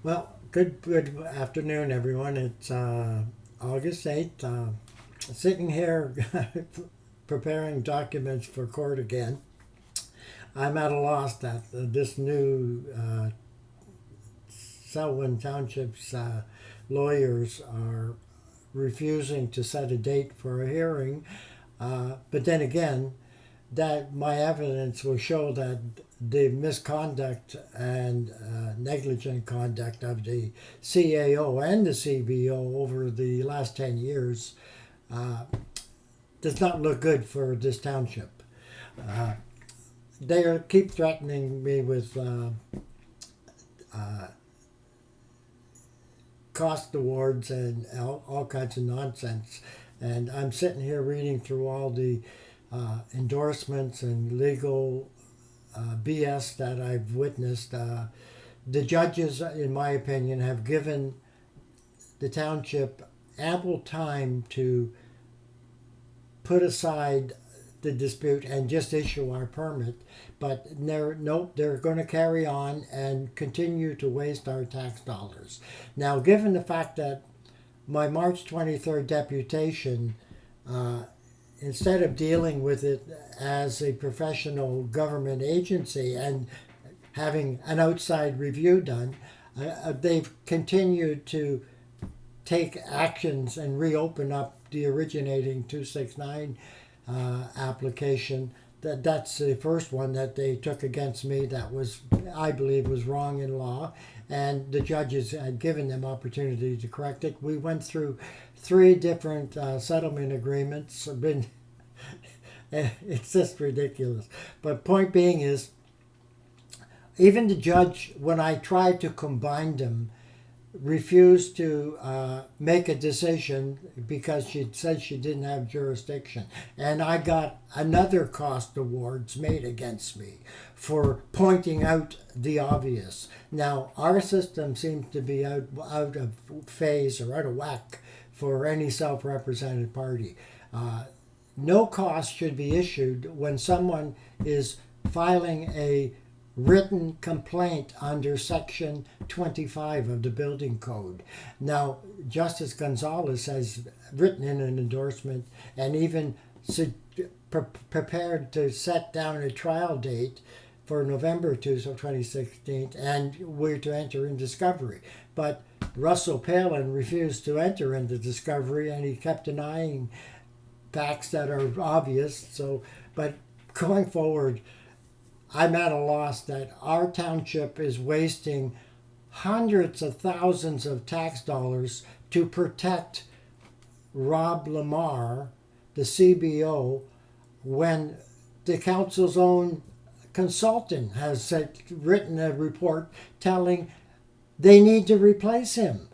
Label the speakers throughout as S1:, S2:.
S1: Well, good afternoon, everyone. It's August 8th. Sitting here preparing documents for court again. I'm at a loss that this new Selwyn Township's lawyers are refusing to set a date for a hearing. But then again, that my evidence will show that the misconduct and negligent conduct of the CAO and the CBO over the last 10 years does not look good for this township. They keep threatening me with cost awards and all kinds of nonsense. And I'm sitting here reading through all the endorsements and legal BS that I've witnessed. The judges, in my opinion, have given the township ample time to put aside the dispute and just issue our permit. But they're going to carry on and continue to waste our tax dollars. Now, given the fact that my March 23rd deputation, instead of dealing with it as a professional government agency and having an outside review done, they've continued to take actions and reopen up the originating 269 application. That's the first one that they took against me that was, I believe, was wrong in law, and the judges had given them opportunity to correct it. We went through 3 different settlement agreements. It's just ridiculous. But point being is, even the judge, when I tried to combine them, refused to make a decision because she said she didn't have jurisdiction. And I got another cost awards made against me for pointing out the obvious. Now, our system seems to be out of phase or out of whack for any self-represented party. No cost should be issued when someone is filing a written complaint under Section 25 of the Building Code. Now, Justice Gonzalez has written in an endorsement and even prepared to set down a trial date for November 2016, and we're to enter in discovery. But Russell Palin refused to enter into discovery, and he kept denying facts that are obvious. So, but going forward, I'm at a loss that our township is wasting hundreds of thousands of tax dollars to protect Rob Lamarre, the CBO, when the council's own consultant has written a report telling they need to replace him.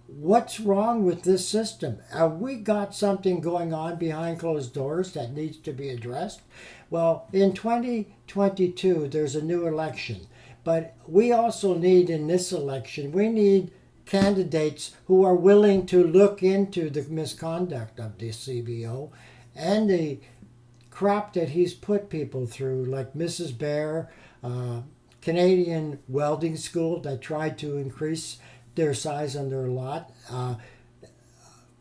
S1: What's wrong with this system? Have we got something going on behind closed doors that needs to be addressed? Well, in 2022, there's a new election. But we also need, in this election, we need candidates who are willing to look into the misconduct of the CBO and the crap that he's put people through, like Mrs. Bear, Canadian Welding School that tried to increase their size on their lot,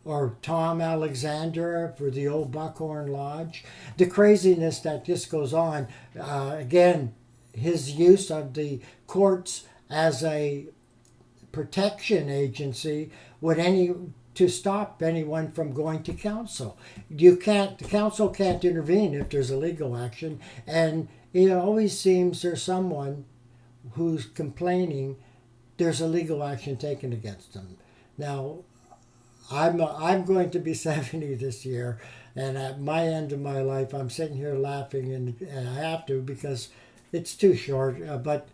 S1: or Tom Alexander for the old Buckhorn Lodge. The craziness that just goes on. Again, his use of the courts as a protection agency to stop anyone from going to council. The council can't intervene if there's a legal action, and it always seems there's someone who's complaining there's a legal action taken against them. Now, I'm going to be 70 this year, and at my end of my life, I'm sitting here laughing, and I have to because it's too short. But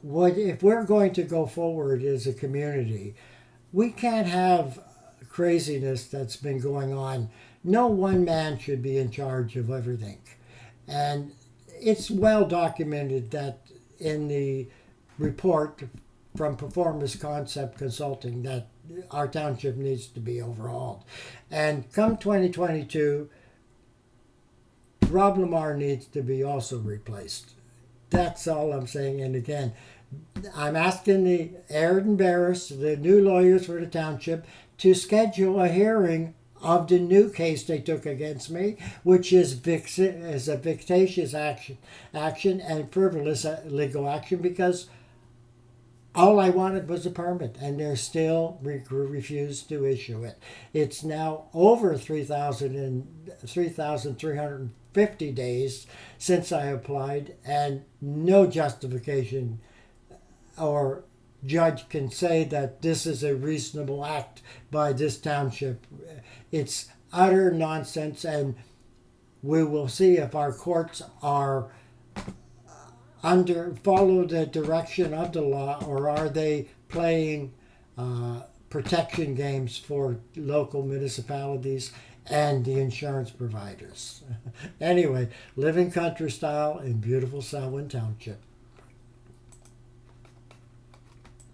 S1: if we're going to go forward as a community, we can't have craziness that's been going on. No one man should be in charge of everything. And it's well documented that in the report from Performance Concept Consulting that our township needs to be overhauled. And come 2022, Rob Lamarre needs to be also replaced. That's all I'm saying. And again, I'm asking the Aird Berlis, the new lawyers for the township, to schedule a hearing of the new case they took against me, which is a vexatious action and frivolous legal action, because all I wanted was a permit, and they're still refused to issue it. It's now over 3,350 days since I applied, and no justification or judge can say that this is a reasonable act by this township. It's utter nonsense, and we will see if our courts are follow the direction of the law, or are they playing protection games for local municipalities and the insurance providers. Anyway, living country style in beautiful Selwyn Township.